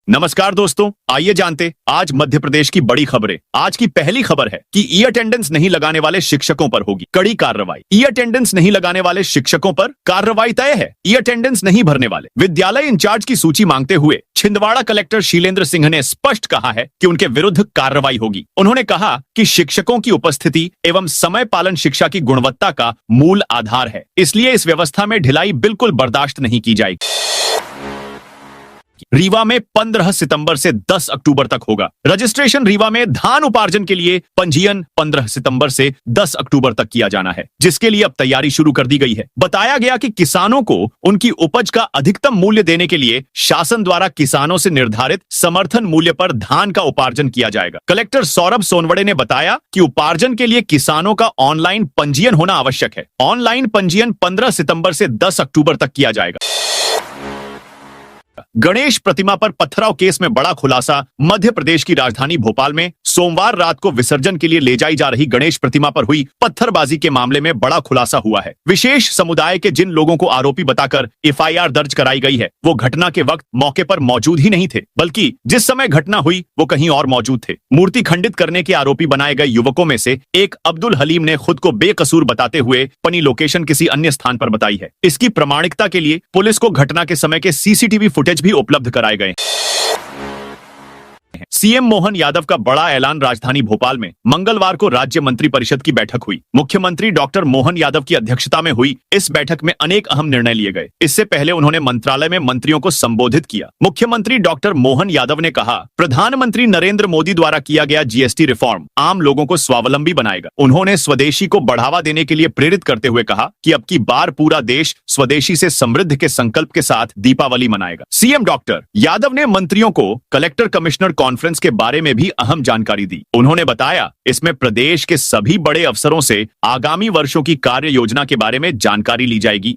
नमस्कार दोस्तों, आइए जानते आज मध्य प्रदेश की बड़ी खबरें। आज की पहली खबर है कि ई अटेंडेंस नहीं लगाने वाले शिक्षकों पर होगी कड़ी कार्रवाई। ई अटेंडेंस नहीं लगाने वाले शिक्षकों पर कार्रवाई तय है। ई अटेंडेंस नहीं भरने वाले विद्यालय इंचार्ज की सूची मांगते हुए छिंदवाड़ा कलेक्टर शीलेंद्र सिंह ने स्पष्ट कहा है कि उनके विरुद्ध कार्रवाई होगी। उन्होंने कहा कि शिक्षकों की उपस्थिति एवं समय पालन शिक्षा की गुणवत्ता का मूल आधार है, इसलिए इस व्यवस्था में ढिलाई बिल्कुल बर्दाश्त नहीं की जाएगी। रीवा में 15 सितंबर से 10 अक्टूबर तक होगा रजिस्ट्रेशन। रीवा में धान उपार्जन के लिए पंजीयन 15 सितंबर से 10 अक्टूबर तक किया जाना है, जिसके लिए अब तैयारी शुरू कर दी गई है। बताया गया कि किसानों को उनकी उपज का अधिकतम मूल्य देने के लिए शासन द्वारा किसानों से निर्धारित समर्थन मूल्य पर धान का उपार्जन किया जाएगा। कलेक्टर सौरभ सोनवड़े ने बताया कि उपार्जन के लिए किसानों का ऑनलाइन पंजीयन होना आवश्यक है। ऑनलाइन पंजीयन 15 सितंबर से 10 अक्टूबर तक किया जाएगा। गणेश प्रतिमा पर पथराव केस में बड़ा खुलासा। मध्य प्रदेश की राजधानी भोपाल में सोमवार रात को विसर्जन के लिए ले जाई जा रही गणेश प्रतिमा पर हुई पत्थरबाजी के मामले में बड़ा खुलासा हुआ है। विशेष समुदाय के जिन लोगों को आरोपी बताकर एफआईआर दर्ज कराई गई है, वो घटना के वक्त मौके पर मौजूद ही नहीं थे, बल्कि जिस समय घटना हुई वो कहीं और मौजूद थे। मूर्ति खंडित करने के आरोपी बनाए गए युवकों में से एक अब्दुल हलीम ने खुद को बेकसूर बताते हुए अपनी लोकेशन किसी अन्य स्थान पर बताई है। इसकी प्रामाणिकता के लिए पुलिस को घटना के समय के सीसीटीवी फुटेज भी उपलब्ध कराए गए। सीएम मोहन यादव का बड़ा ऐलान। राजधानी भोपाल में मंगलवार को राज्य मंत्रिपरिषद की बैठक हुई। मुख्यमंत्री डॉक्टर मोहन यादव की अध्यक्षता में हुई इस बैठक में अनेक अहम निर्णय लिए गए। इससे पहले उन्होंने मंत्रालय में मंत्रियों को संबोधित किया। मुख्यमंत्री डॉक्टर मोहन यादव ने कहा, प्रधानमंत्री नरेंद्र मोदी द्वारा किया गया जीएसटी रिफॉर्म आम लोगों को स्वावलंबी बनाएगा। उन्होंने स्वदेशी को बढ़ावा देने के लिए प्रेरित करते हुए कहा कि अब की बार पूरा देश स्वदेशी से समृद्ध के संकल्प के साथ दीपावली मनाएगा। सीएम डॉक्टर यादव ने मंत्रियों को कलेक्टर कमिश्नर कॉन्फ्रेंस के बारे में भी अहम जानकारी दी। उन्होंने बताया, इसमें प्रदेश के सभी बड़े अफसरों से आगामी वर्षों की कार्य योजना के बारे में जानकारी ली जाएगी।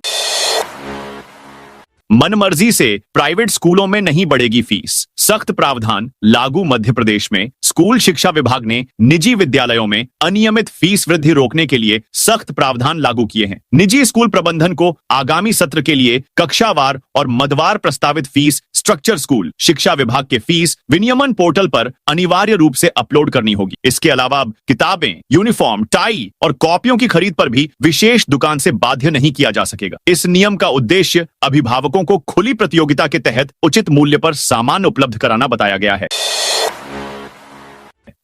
मनमर्जी से प्राइवेट स्कूलों में नहीं बढ़ेगी फीस, सख्त प्रावधान लागू। मध्य प्रदेश में स्कूल शिक्षा विभाग ने निजी विद्यालयों में अनियमित फीस वृद्धि रोकने के लिए सख्त प्रावधान लागू किए हैं। निजी स्कूल प्रबंधन को आगामी सत्र के लिए कक्षावार और मदवार प्रस्तावित फीस स्ट्रक्चर स्कूल शिक्षा विभाग के फीस विनियमन पोर्टल पर अनिवार्य रूप से अपलोड करनी होगी। इसके अलावा अब किताबें, यूनिफॉर्म, टाई और कॉपियों की खरीद पर भी विशेष दुकान से बाध्य नहीं किया जा सकेगा। इस नियम का उद्देश्य अभिभावकों को खुली प्रतियोगिता के तहत उचित मूल्य पर सामान उपलब्ध कराना बताया गया है।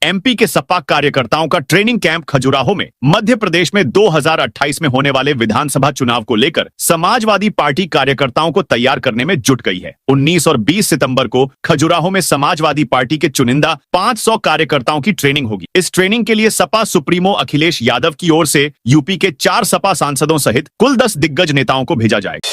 एमपी के सपा कार्यकर्ताओं का ट्रेनिंग कैंप खजुराहो में। मध्य प्रदेश में 2028 में होने वाले विधानसभा चुनाव को लेकर समाजवादी पार्टी कार्यकर्ताओं को तैयार करने में जुट गई है। 19 और 20 सितंबर को खजुराहो में समाजवादी पार्टी के चुनिंदा 500 कार्यकर्ताओं की ट्रेनिंग होगी। इस ट्रेनिंग के लिए सपा सुप्रीमो अखिलेश यादव की ओर से यूपी के 4 सपा सांसदों सहित कुल 10 दिग्गज नेताओं को भेजा जाएगा।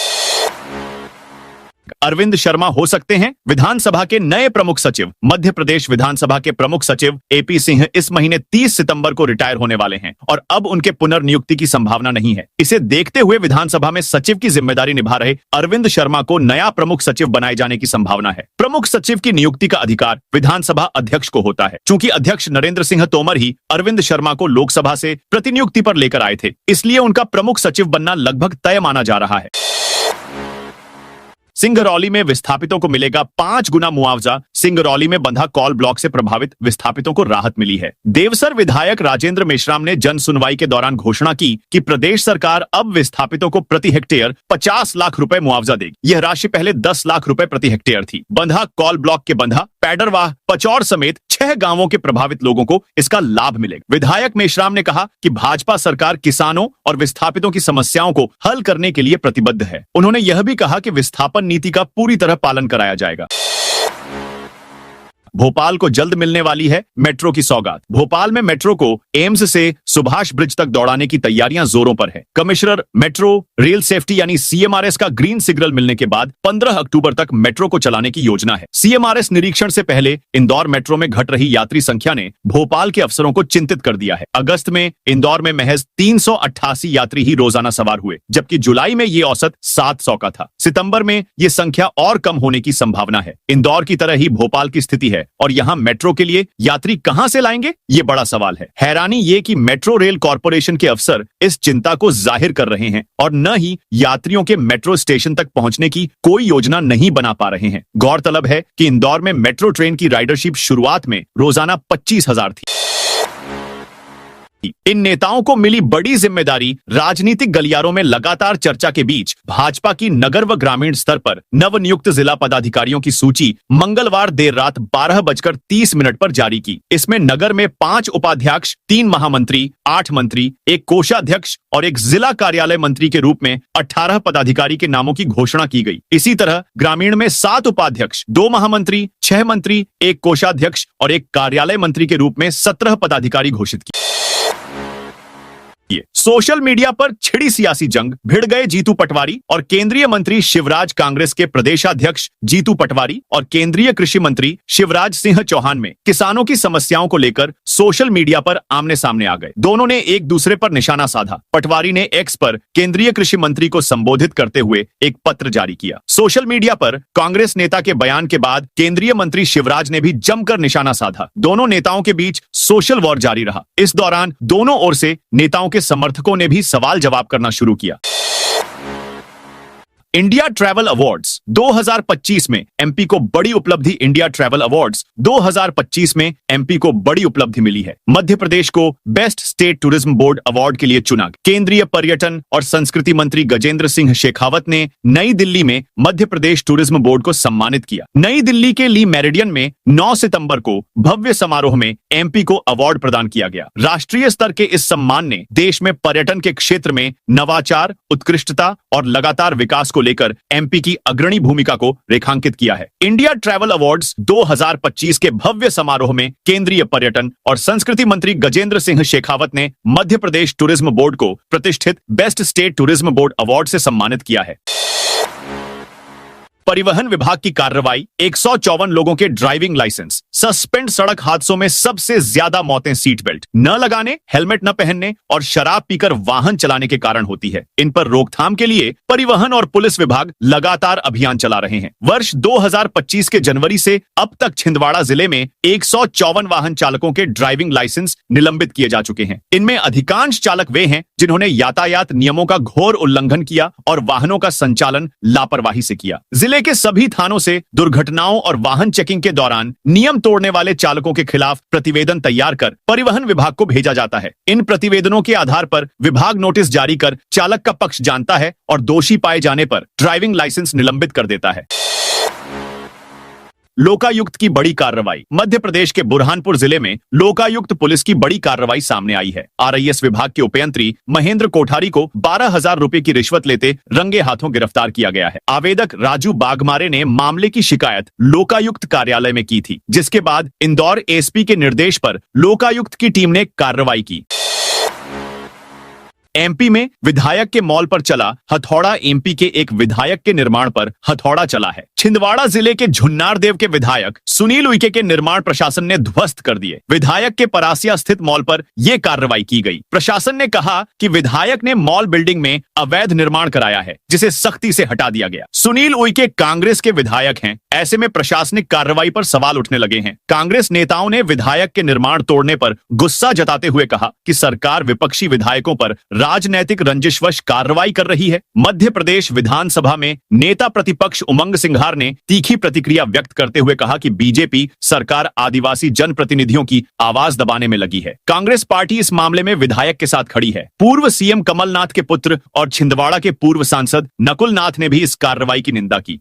अरविंद शर्मा हो सकते हैं विधानसभा के नए प्रमुख सचिव। मध्य प्रदेश विधानसभा के प्रमुख सचिव एपी सिंह इस महीने 30 सितंबर को रिटायर होने वाले हैं और अब उनके पुनर्नियुक्ति की संभावना नहीं है। इसे देखते हुए विधानसभा में सचिव की जिम्मेदारी निभा रहे अरविंद शर्मा को नया प्रमुख सचिव बनाए जाने की संभावना है। प्रमुख सचिव की नियुक्ति का अधिकार विधानसभा अध्यक्ष को होता है। चूंकि अध्यक्ष नरेंद्र सिंह तोमर ही अरविंद शर्मा को लोकसभा से प्रतिनियुक्ति पर लेकर आए थे, इसलिए उनका प्रमुख सचिव बनना लगभग तय माना जा रहा है। सिंगरौली में विस्थापितों को मिलेगा 5 गुना मुआवजा। सिंगरौली में बंधा कॉल ब्लॉक से प्रभावित विस्थापितों को राहत मिली है। देवसर विधायक राजेंद्र मेश्राम ने जन सुनवाई के दौरान घोषणा की कि प्रदेश सरकार अब विस्थापितों को प्रति हेक्टेयर 50 लाख रुपए मुआवजा देगी। यह राशि पहले 10 लाख रुपए प्रति हेक्टेयर थी। बंधा कॉल ब्लॉक के बंधा, पैडरवाह, पचौर समेत 6 गांवों के प्रभावित लोगों को इसका लाभ मिलेगा। विधायक मेश्राम ने कहा कि भाजपा सरकार किसानों और विस्थापितों की समस्याओं को हल करने के लिए प्रतिबद्ध है। उन्होंने यह भी कहा कि विस्थापन नीति का पूरी तरह पालन कराया जाएगा। भोपाल को जल्द मिलने वाली है मेट्रो की सौगात। भोपाल में मेट्रो को एम्स से सुभाष ब्रिज तक दौड़ाने की तैयारियां जोरों पर है। कमिश्नर मेट्रो रेल सेफ्टी यानी सीएमआरएस का ग्रीन सिग्नल मिलने के बाद 15 अक्टूबर तक मेट्रो को चलाने की योजना है। सीएमआरएस निरीक्षण से पहले इंदौर मेट्रो में घट रही यात्री संख्या ने भोपाल के अफसरों को चिंतित कर दिया है। अगस्त में इंदौर में महज 388 यात्री ही रोजाना सवार हुए, जबकि जुलाई में ये औसत 700 का था। सितंबर में ये संख्या और कम होने की संभावना है। इंदौर की तरह ही भोपाल की स्थिति है। है और यहाँ मेट्रो के लिए यात्री कहां से लाएंगे, ये बड़ा सवाल है। हैरानी ये कि मेट्रो रेल कॉरपोरेशन के अफसर इस चिंता को जाहिर कर रहे हैं और न ही यात्रियों के मेट्रो स्टेशन तक पहुंचने की कोई योजना नहीं बना पा रहे हैं। गौरतलब है कि इंदौर में मेट्रो ट्रेन की राइडरशिप शुरुआत में रोजाना 25,000 थी। इन नेताओं को मिली बड़ी जिम्मेदारी राजनीतिक गलियारों में लगातार चर्चा के बीच भाजपा की नगर व ग्रामीण स्तर पर नवनियुक्त जिला पदाधिकारियों की सूची मंगलवार देर रात 12:30 पर जारी की। इसमें नगर में 5 उपाध्यक्ष, 3 महामंत्री, 8 मंत्री, 1 कोषाध्यक्ष और 1 जिला कार्यालय मंत्री के रूप में 18 पदाधिकारी के नामों की घोषणा की गई। इसी तरह ग्रामीण में 7 उपाध्यक्ष, 2 महामंत्री, 6 मंत्री, 1 कोषाध्यक्ष और 1 कार्यालय मंत्री के रूप में 17 पदाधिकारी घोषित किए। सोशल मीडिया पर छिड़ी सियासी जंग, भिड़ गए जीतू पटवारी और केंद्रीय मंत्री शिवराज। कांग्रेस के प्रदेशाध्यक्ष जीतू पटवारी और केंद्रीय कृषि मंत्री शिवराज सिंह चौहान में किसानों की समस्याओं को लेकर सोशल मीडिया पर आमने सामने आ गए। दोनों ने एक दूसरे पर निशाना साधा। पटवारी ने एक्स पर केंद्रीय कृषि मंत्री को संबोधित करते हुए एक पत्र जारी किया। सोशल मीडिया पर कांग्रेस नेता के बयान के बाद केंद्रीय मंत्री शिवराज ने भी जमकर निशाना साधा। दोनों नेताओं के बीच सोशल वॉर जारी रहा। इस दौरान दोनों ओर से नेताओं के समर्थकों ने भी सवाल जवाब करना शुरू किया। इंडिया ट्रैवल अवार्ड्स 2025 में एमपी को बड़ी उपलब्धि। इंडिया ट्रैवल अवार्ड्स 2025 में एमपी को बड़ी उपलब्धि मिली है। मध्य प्रदेश को best state tourism board award के लिए चुना। केंद्रीय पर्यटन और संस्कृति मंत्री गजेंद्र सिंह शेखावत ने नई दिल्ली में मध्य प्रदेश टूरिज्म बोर्ड को सम्मानित किया। नई दिल्ली के ली मेरिडियन में 9 सितंबर को भव्य समारोह में एमपी को अवार्ड प्रदान किया गया। राष्ट्रीय स्तर के इस सम्मान ने देश में पर्यटन के क्षेत्र में नवाचार, उत्कृष्टता और लगातार विकास को लेकर एमपी की अग्रणी भूमिका को रेखांकित किया है। इंडिया ट्रैवल अवार्ड्स 2025 के भव्य समारोह में केंद्रीय पर्यटन और संस्कृति मंत्री गजेंद्र सिंह शेखावत ने मध्य प्रदेश टूरिज्म बोर्ड को प्रतिष्ठित best state tourism board award से सम्मानित किया है। परिवहन विभाग की कार्रवाई, 154 लोगों के ड्राइविंग लाइसेंस सस्पेंड। सड़क हादसों में सबसे ज्यादा मौतें सीट बेल्ट न लगाने, हेलमेट न पहनने और शराब पीकर वाहन चलाने के कारण होती है। इन पर रोकथाम के लिए परिवहन और पुलिस विभाग लगातार अभियान चला रहे हैं। वर्ष 2025 के जनवरी से अब तक छिंदवाड़ा जिले में 154 वाहन चालकों के ड्राइविंग लाइसेंस निलंबित किए जा चुके हैं। इनमें अधिकांश चालक वे हैं जिन्होंने यातायात नियमों का घोर उल्लंघन किया और वाहनों का संचालन लापरवाही से किया। जिले के सभी थानों से दुर्घटनाओं और वाहन चेकिंग के दौरान नियम तोड़ने वाले चालकों के खिलाफ प्रतिवेदन तैयार कर परिवहन विभाग को भेजा जाता है। इन प्रतिवेदनों के आधार पर विभाग नोटिस जारी कर चालक का पक्ष जानता है और दोषी पाए जाने पर ड्राइविंग लाइसेंस निलंबित कर देता है। लोकायुक्त की बड़ी कार्रवाई। मध्य प्रदेश के बुरहानपुर जिले में लोकायुक्त पुलिस की बड़ी कार्रवाई सामने आई है। आरआईएस विभाग के उपयंत्री महेंद्र कोठारी को 12,000 रुपए की रिश्वत लेते रंगे हाथों गिरफ्तार किया गया है। आवेदक राजू बागमारे ने मामले की शिकायत लोकायुक्त कार्यालय में की थी, जिसके बाद इंदौर एसपी के निर्देश पर लोकायुक्त की टीम ने कार्रवाई की। एमपी में विधायक के मॉल पर चला हथौड़ा। एमपी के एक विधायक के निर्माण पर हथौड़ा चला है। छिंदवाड़ा जिले के झुन्नारदेव के विधायक सुनील उइके के निर्माण प्रशासन ने ध्वस्त कर दिए। विधायक के परासिया स्थित मॉल पर यह कार्रवाई की गई। प्रशासन ने कहा कि विधायक ने मॉल बिल्डिंग में अवैध निर्माण कराया है, जिसे सख्ती से हटा दिया गया। सुनील उइके कांग्रेस के विधायक हैं, ऐसे में प्रशासनिक कार्रवाई पर सवाल उठने लगे हैं। कांग्रेस नेताओं ने विधायक के निर्माण तोड़ने पर गुस्सा जताते हुए कहा कि सरकार विपक्षी विधायकों पर राजनैतिक रंजिशवश कार्रवाई कर रही है। मध्य प्रदेश विधानसभा में नेता प्रतिपक्ष उमंग सिंघार ने तीखी प्रतिक्रिया व्यक्त करते हुए कहा कि बीजेपी सरकार आदिवासी जनप्रतिनिधियों की आवाज दबाने में लगी है। कांग्रेस पार्टी इस मामले में विधायक के साथ खड़ी है। पूर्व सीएम कमलनाथ के पुत्र और छिंदवाड़ा के पूर्व सांसद नकुल नाथ ने भी इस कार्रवाई की निंदा की।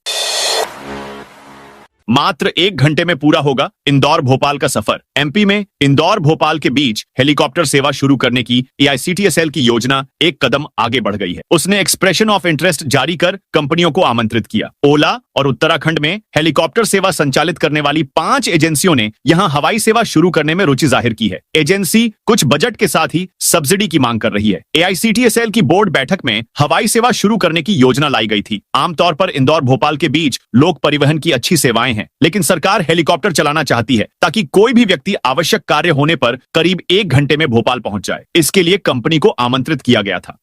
मात्र 1 घंटे में पूरा होगा इंदौर भोपाल का सफर। एमपी में इंदौर भोपाल के बीच हेलीकॉप्टर सेवा शुरू करने की एआईसीटीएसएल की योजना एक कदम आगे बढ़ गई है। उसने एक्सप्रेशन ऑफ इंटरेस्ट जारी कर कंपनियों को आमंत्रित किया। ओला और उत्तराखंड में हेलीकॉप्टर सेवा संचालित करने वाली 5 एजेंसियों ने यहां हवाई सेवा शुरू करने में रुचि जाहिर की है। एजेंसी कुछ बजट के साथ ही सब्सिडी की मांग कर रही है। एआईसीटीएसएल की बोर्ड बैठक में हवाई सेवा शुरू करने की योजना लाई गई थी। आमतौर पर इंदौर भोपाल के बीच लोक परिवहन की अच्छी सेवाएं हैं, लेकिन सरकार हेलीकॉप्टर चलाना चाहती है ताकि कोई भी व्यक्ति आवश्यक कार्य होने पर करीब 1 घंटे में भोपाल पहुंच जाए। इसके लिए कंपनी को आमंत्रित किया गया था।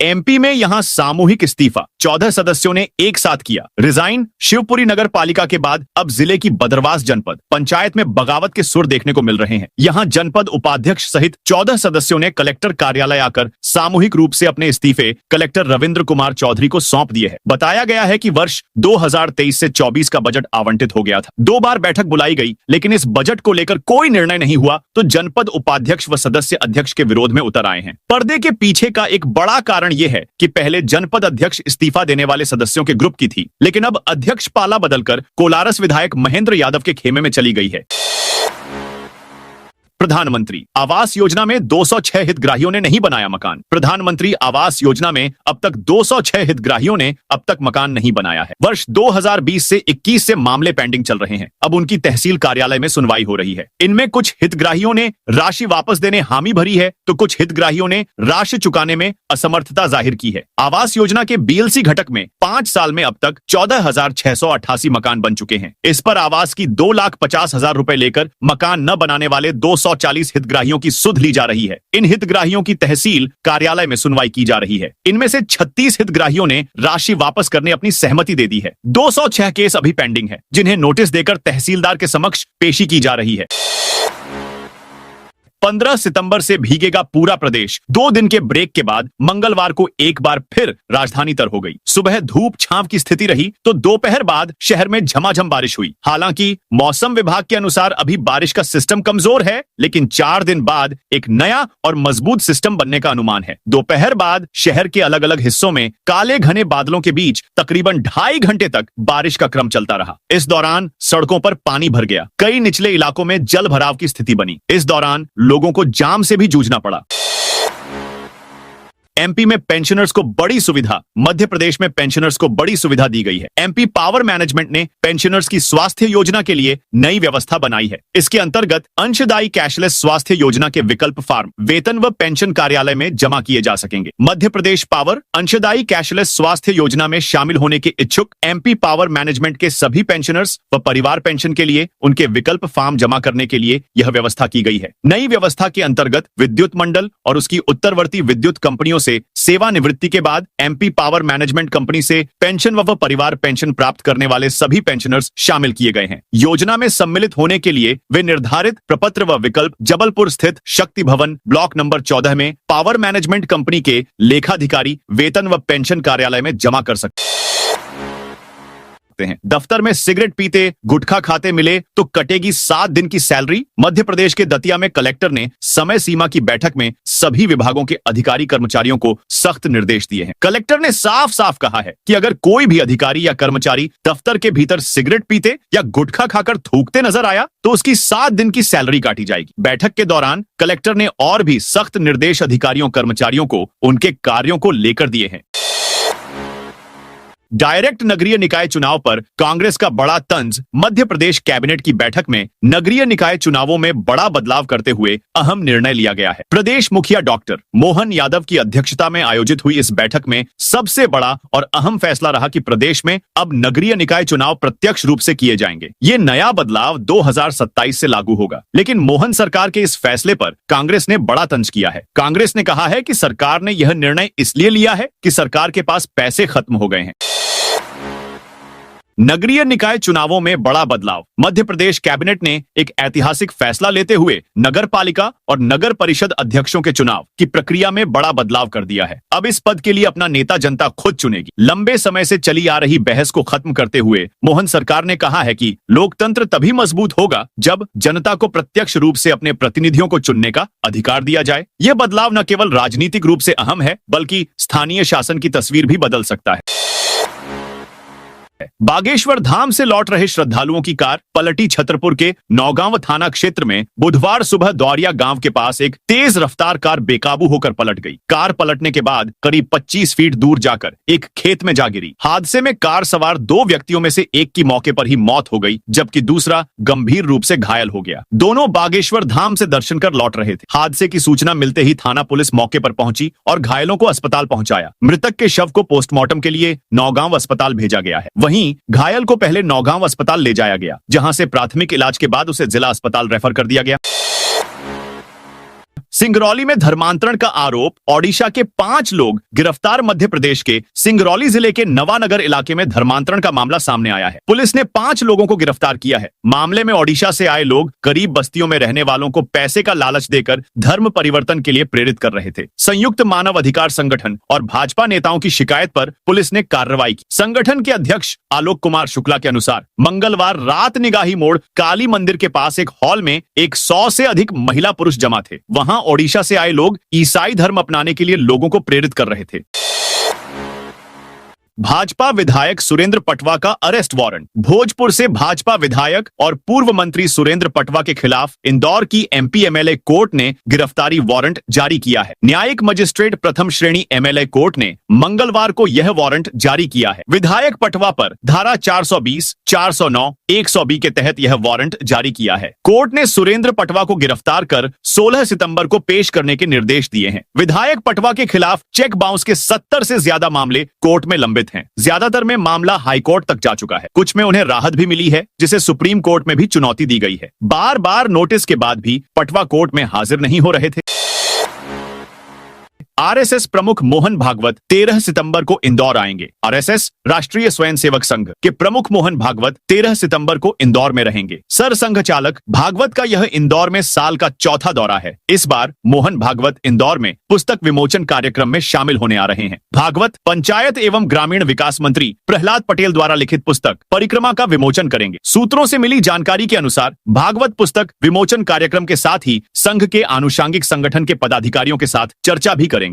एमपी में यहां सामूहिक इस्तीफा 14 सदस्यों ने एक साथ किया रिजाइन। शिवपुरी नगर पालिका के बाद अब जिले की बदरवास जनपद पंचायत में बगावत के सुर देखने को मिल रहे हैं। यहां जनपद उपाध्यक्ष सहित 14 सदस्यों ने कलेक्टर कार्यालय आकर सामूहिक रूप से अपने इस्तीफे कलेक्टर रविंद्र कुमार चौधरी को सौंप दिए हैं। बताया गया है कि वर्ष 2023 से 24 का बजट आवंटित हो गया था। 2 बार बैठक बुलाई गई, लेकिन इस बजट को लेकर कोई निर्णय नहीं हुआ तो जनपद उपाध्यक्ष व सदस्य अध्यक्ष के विरोध में उतर आए हैं। पर्दे के पीछे का एक बड़ा कारण यह है कि पहले जनपद अध्यक्ष इस्तीफा देने वाले सदस्यों के ग्रुप की थी, लेकिन अब अध्यक्ष पाला बदलकर कोलारस विधायक महेंद्र यादव के खेमे में चली गई है। प्रधानमंत्री आवास योजना में 206 हितग्राहियों ने नहीं बनाया मकान। प्रधानमंत्री आवास योजना में अब तक 206 हितग्राहियों ने अब तक मकान नहीं बनाया है। वर्ष 2020 से 21 से मामले पेंडिंग चल रहे हैं। अब उनकी तहसील कार्यालय में सुनवाई हो रही है। इनमें कुछ हितग्राहियों ने राशि वापस देने हामी भरी है तो कुछ हितग्राहियों ने राशि चुकाने में असमर्थता जाहिर की है। आवास योजना के बीएलसी घटक में 5 साल में अब तक 14,688 मकान बन चुके हैं। इस पर आवास की 2,50,000 रुपए लेकर मकान न बनाने वाले 240 हितग्राहियों की सुध ली जा रही है। इन हितग्राहियों की तहसील कार्यालय में सुनवाई की जा रही है। इनमें से 36 हितग्राहियों ने राशि वापस करने अपनी सहमति दे दी है। 206 केस अभी पेंडिंग है, जिन्हें नोटिस देकर तहसीलदार के समक्ष पेशी की जा रही है। 15 सितंबर से भीगेगा पूरा प्रदेश। 2 दिन के ब्रेक के बाद मंगलवार को एक बार फिर राजधानी तर हो गई। सुबह धूप छांव की स्थिति रही तो दोपहर बाद शहर में झमाझम बारिश हुई। हालांकि मौसम विभाग के अनुसार अभी बारिश का सिस्टम कमजोर है, लेकिन 4 दिन बाद एक नया और मजबूत सिस्टम बनने का अनुमान है। दोपहर बाद शहर के अलग अलग हिस्सों में काले घने बादलों के बीच तकरीबन 2.5 घंटे तक बारिश का क्रम चलता रहा। इस दौरान सड़कों पर पानी भर गया। कई निचले इलाकों में जल भराव की स्थिति बनी। इस दौरान लोगों को जाम से भी जूझना पड़ा। एमपी में पेंशनर्स को बड़ी सुविधा। मध्य प्रदेश में पेंशनर्स को बड़ी सुविधा दी गई है। एमपी पावर मैनेजमेंट ने पेंशनर्स की स्वास्थ्य योजना के लिए नई व्यवस्था बनाई है। इसके अंतर्गत अंशदायी कैशलेस स्वास्थ्य योजना के विकल्प फॉर्म वेतन व पेंशन कार्यालय में जमा किए जा सकेंगे। मध्य प्रदेश पावर अंशदायी कैशलेस स्वास्थ्य योजना में शामिल होने के इच्छुक एमपी पावर मैनेजमेंट के सभी पेंशनर्स व परिवार पेंशन के लिए उनके विकल्प फॉर्म जमा करने के लिए यह व्यवस्था की गई है। नई व्यवस्था के अंतर्गत विद्युत मंडल और उसकी उत्तरवर्ती विद्युत कंपनियों से सेवानिवृत्ति के बाद एमपी पावर मैनेजमेंट कंपनी से पेंशन व परिवार पेंशन प्राप्त करने वाले सभी पेंशनर्स शामिल किए गए हैं। योजना में सम्मिलित होने के लिए वे निर्धारित प्रपत्र व विकल्प जबलपुर स्थित शक्ति भवन ब्लॉक नंबर 14 में पावर मैनेजमेंट कंपनी के लेखाधिकारी वेतन व पेंशन कार्यालय में जमा कर सकते हैं। दफ्तर में सिगरेट पीते गुटखा खाते मिले तो कटेगी 7 दिन की सैलरी। मध्य प्रदेश के दतिया में कलेक्टर ने समय सीमा की बैठक में सभी विभागों के अधिकारी कर्मचारियों को सख्त निर्देश दिए हैं। कलेक्टर ने साफ साफ कहा है कि अगर कोई भी अधिकारी या कर्मचारी दफ्तर के भीतर सिगरेट पीते या गुटखा खाकर थूकते नजर आया तो उसकी 7 दिन की सैलरी काटी जाएगी। बैठक के दौरान कलेक्टर ने और भी सख्त निर्देश अधिकारियों कर्मचारियों को उनके कार्यों को लेकर दिए हैं। डायरेक्ट नगरीय निकाय चुनाव पर कांग्रेस का बड़ा तंज। मध्य प्रदेश कैबिनेट की बैठक में नगरीय निकाय चुनावों में बड़ा बदलाव करते हुए अहम निर्णय लिया गया है। प्रदेश मुखिया डॉक्टर मोहन यादव की अध्यक्षता में आयोजित हुई इस बैठक में सबसे बड़ा और अहम फैसला रहा कि प्रदेश में अब नगरीय निकाय चुनाव प्रत्यक्ष रूप से किए जाएंगे। ये नया बदलाव 2027 से लागू होगा, लेकिन मोहन सरकार के इस फैसले पर कांग्रेस ने बड़ा तंज किया है। कांग्रेस ने कहा है कि सरकार ने यह निर्णय इसलिए लिया है कि सरकार के पास पैसे खत्म हो गए हैं। नगरीय निकाय चुनावों में बड़ा बदलाव। मध्य प्रदेश कैबिनेट ने एक ऐतिहासिक फैसला लेते हुए नगर पालिका और नगर परिषद अध्यक्षों के चुनाव की प्रक्रिया में बड़ा बदलाव कर दिया है। अब इस पद के लिए अपना नेता जनता खुद चुनेगी। लंबे समय से चली आ रही बहस को खत्म करते हुए मोहन सरकार ने कहा है कि लोकतंत्र तभी मजबूत होगा जब जनता को प्रत्यक्ष रूप से अपने प्रतिनिधियों को चुनने का अधिकार दिया जाए। यह बदलाव न केवल राजनीतिक रूप से अहम है, बल्कि स्थानीय शासन की तस्वीर भी बदल सकता है। बागेश्वर धाम से लौट रहे श्रद्धालुओं की कार पलटी छतरपुर के नौगांव थाना क्षेत्र में। बुधवार सुबह दौरिया गांव के पास एक तेज रफ्तार कार बेकाबू होकर पलट गई। कार पलटने के बाद करीब 25 फीट दूर जाकर एक खेत में जा गिरी। हादसे में कार सवार 2 व्यक्तियों में से एक की मौके पर ही मौत हो गई, जबकि दूसरा गंभीर रूप से घायल हो गया। दोनों बागेश्वर धाम से दर्शन कर लौट रहे थे। हादसे की सूचना मिलते ही थाना पुलिस मौके पर पहुंची और घायलों को अस्पताल पहुंचाया। मृतक के शव को पोस्टमार्टम के लिए नौगांव अस्पताल भेजा गया है। वहीं घायल को पहले नौगांव अस्पताल ले जाया गया, जहां से प्राथमिक इलाज के बाद उसे जिला अस्पताल रेफर कर दिया गया। सिंगरौली में धर्मांतरण का आरोप, ओडिशा के 5 लोग गिरफ्तार। मध्य प्रदेश के सिंगरौली जिले के नवानगर इलाके में धर्मांतरण का मामला सामने आया है। पुलिस ने 5 लोगों को गिरफ्तार किया है। मामले में ओडिशा से आए लोग गरीब बस्तियों में रहने वालों को पैसे का लालच देकर धर्म परिवर्तन के लिए प्रेरित कर रहे थे। संयुक्त मानव अधिकार संगठन और भाजपा नेताओं की शिकायत पर पुलिस ने कार्रवाई की। संगठन के अध्यक्ष आलोक कुमार शुक्ला के अनुसार मंगलवार रात निगाही मोड़ काली मंदिर के पास एक हॉल में 100 से अधिक महिला पुरुष जमा थे। वहां ओडिशा से आए लोग ईसाई धर्म अपनाने के लिए लोगों को प्रेरित कर रहे थे। भाजपा विधायक सुरेंद्र पटवा का अरेस्ट वारंट। भोजपुर से भाजपा विधायक और पूर्व मंत्री सुरेंद्र पटवा के खिलाफ इंदौर की एमपी एमएलए कोर्ट ने गिरफ्तारी वारंट जारी किया है। न्यायिक मजिस्ट्रेट प्रथम श्रेणी एमएलए कोर्ट ने मंगलवार को यह वारंट जारी किया है। विधायक पटवा पर धारा 420, 409, 120 के तहत यह वारंट जारी किया है। कोर्ट ने सुरेंद्र पटवा को गिरफ्तार कर 16 सितंबर को पेश करने के निर्देश दिए हैं। विधायक पटवा के खिलाफ चेक बाउंस के 70 से ज्यादा मामले कोर्ट में लंबित हैं। ज्यादातर में मामला हाईकोर्ट तक जा चुका है। कुछ में उन्हें राहत भी मिली है, जिसे सुप्रीम कोर्ट में भी चुनौती दी गई है। बार बार नोटिस के बाद भी पटवा कोर्ट में हाजिर नहीं हो रहे थे। आरएसएस प्रमुख मोहन भागवत 13 सितंबर को इंदौर आएंगे। आरएसएस राष्ट्रीय स्वयंसेवक संघ के प्रमुख मोहन भागवत 13 सितंबर को इंदौर में रहेंगे। सरसंघ चालक भागवत का यह इंदौर में साल का चौथा दौरा है। इस बार मोहन भागवत इंदौर में पुस्तक विमोचन कार्यक्रम में शामिल होने आ रहे हैं। भागवत पंचायत एवं ग्रामीण विकास मंत्री प्रहलाद पटेल द्वारा लिखित पुस्तक परिक्रमा का विमोचन करेंगे। सूत्रों से मिली जानकारी के अनुसार भागवत पुस्तक विमोचन कार्यक्रम के साथ ही संघ के आनुषंगिक संगठन के पदाधिकारियों के साथ चर्चा भी करेंगे।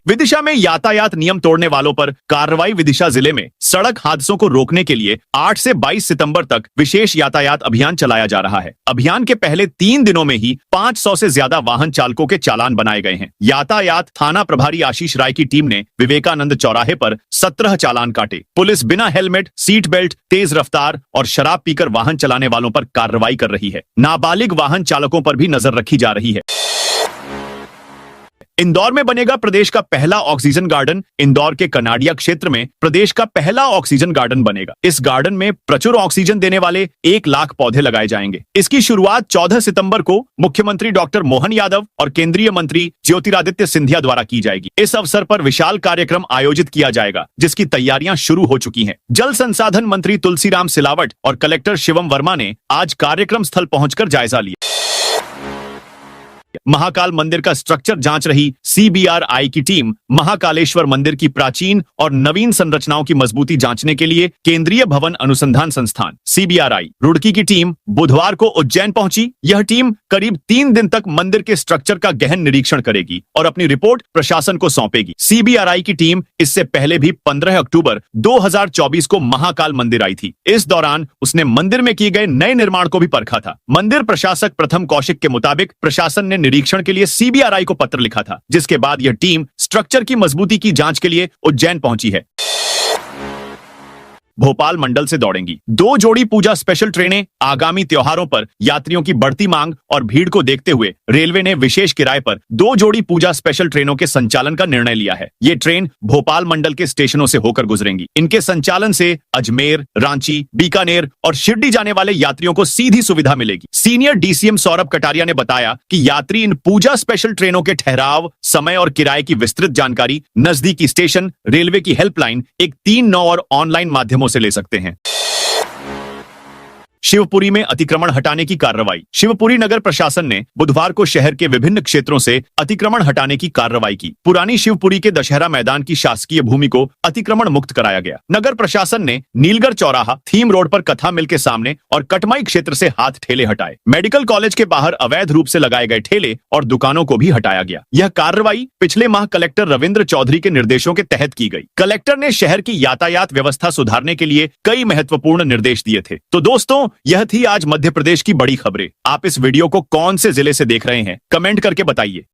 विदिशा में यातायात नियम तोड़ने वालों पर कार्रवाई। विदिशा जिले में सड़क हादसों को रोकने के लिए 8 से 22 सितंबर तक विशेष यातायात अभियान चलाया जा रहा है। अभियान के पहले 3 दिनों में ही 500 से ज्यादा वाहन चालकों के चालान बनाए गए हैं। यातायात थाना प्रभारी आशीष राय की टीम ने विवेकानंद चौराहे पर 17 चालान काटे। पुलिस बिना हेलमेट, सीट बेल्ट, तेज रफ्तार और शराब पीकर वाहन चलाने वालों पर कार्रवाई कर रही है। नाबालिग वाहन चालकों पर भी नजर रखी जा रही है। इंदौर में बनेगा प्रदेश का पहला ऑक्सीजन गार्डन। इंदौर के कनाडिया क्षेत्र में प्रदेश का पहला ऑक्सीजन गार्डन बनेगा। इस गार्डन में प्रचुर ऑक्सीजन देने वाले 1 लाख पौधे लगाए जाएंगे। इसकी शुरुआत 14 सितंबर को मुख्यमंत्री डॉक्टर मोहन यादव और केंद्रीय मंत्री ज्योतिरादित्य सिंधिया द्वारा की जाएगी। इस अवसर पर विशाल कार्यक्रम आयोजित किया जाएगा, जिसकी तैयारियां शुरू हो चुकी हैं। जल संसाधन मंत्री तुलसीराम सिलावट और कलेक्टर शिवम वर्मा ने आज कार्यक्रम स्थल पहुंचकर जायजा लिया। महाकाल मंदिर का स्ट्रक्चर जांच रही सीबीआरआई की टीम महाकालेश्वर मंदिर की प्राचीन और नवीन संरचनाओं की मजबूती जांचने के लिए केंद्रीय भवन अनुसंधान संस्थान सीबीआरआई रुड़की की टीम बुधवार को उज्जैन पहुंची। यह टीम करीब 3 दिन तक मंदिर के स्ट्रक्चर का गहन निरीक्षण करेगी और अपनी रिपोर्ट प्रशासन को सौंपेगी। सीबीआरआई की टीम इससे पहले भी 15 अक्टूबर 2024 को महाकाल मंदिर आई थी। इस दौरान उसने मंदिर में किए गए नए निर्माण को भी परखा था। मंदिर प्रशासक प्रथम कौशिक के मुताबिक प्रशासन ने निरीक्षण के लिए सीबीआरआई को पत्र लिखा था, जिसके बाद यह टीम स्ट्रक्चर की मजबूती की जांच के लिए उज्जैन पहुंची है। भोपाल मंडल से दौड़ेंगी 2 जोड़ी पूजा स्पेशल ट्रेनें। आगामी त्योहारों पर यात्रियों की बढ़ती मांग और भीड़ को देखते हुए रेलवे ने विशेष किराए पर 2 जोड़ी पूजा स्पेशल ट्रेनों के संचालन का निर्णय लिया है। ये ट्रेन भोपाल मंडल के स्टेशनों से होकर गुजरेंगी। इनके संचालन से अजमेर, रांची, बीकानेर और शिरडी जाने वाले यात्रियों को सीधी सुविधा मिलेगी। सीनियर डीसीएम सौरभ कटारिया ने बताया कि यात्री इन पूजा स्पेशल ट्रेनों के ठहराव, समय और किराए की विस्तृत जानकारी नजदीकी स्टेशन, रेलवे की हेल्पलाइन 139 और ऑनलाइन माध्यमों से ले सकते हैं। शिवपुरी में अतिक्रमण हटाने की कार्रवाई। शिवपुरी नगर प्रशासन ने बुधवार को शहर के विभिन्न क्षेत्रों से अतिक्रमण हटाने की कार्रवाई की। पुरानी शिवपुरी के दशहरा मैदान की शासकीय भूमि को अतिक्रमण मुक्त कराया गया। नगर प्रशासन ने नीलगढ़ चौराहा, थीम रोड पर कथा मिल के सामने और कटमाई क्षेत्र से हाथ ठेले हटाए। मेडिकल कॉलेज के बाहर अवैध रूप से लगाए गए ठेले और दुकानों को भी हटाया गया। यह कार्रवाई पिछले माह कलेक्टर रविंद्र चौधरी के निर्देशों के तहत की गई। कलेक्टर ने शहर की यातायात व्यवस्था सुधारने के लिए कई महत्वपूर्ण निर्देश दिए थे। तो दोस्तों, यह थी आज मध्य प्रदेश की बड़ी खबरें। आप इस वीडियो को कौन से जिले से देख रहे हैं, कमेंट करके बताइए।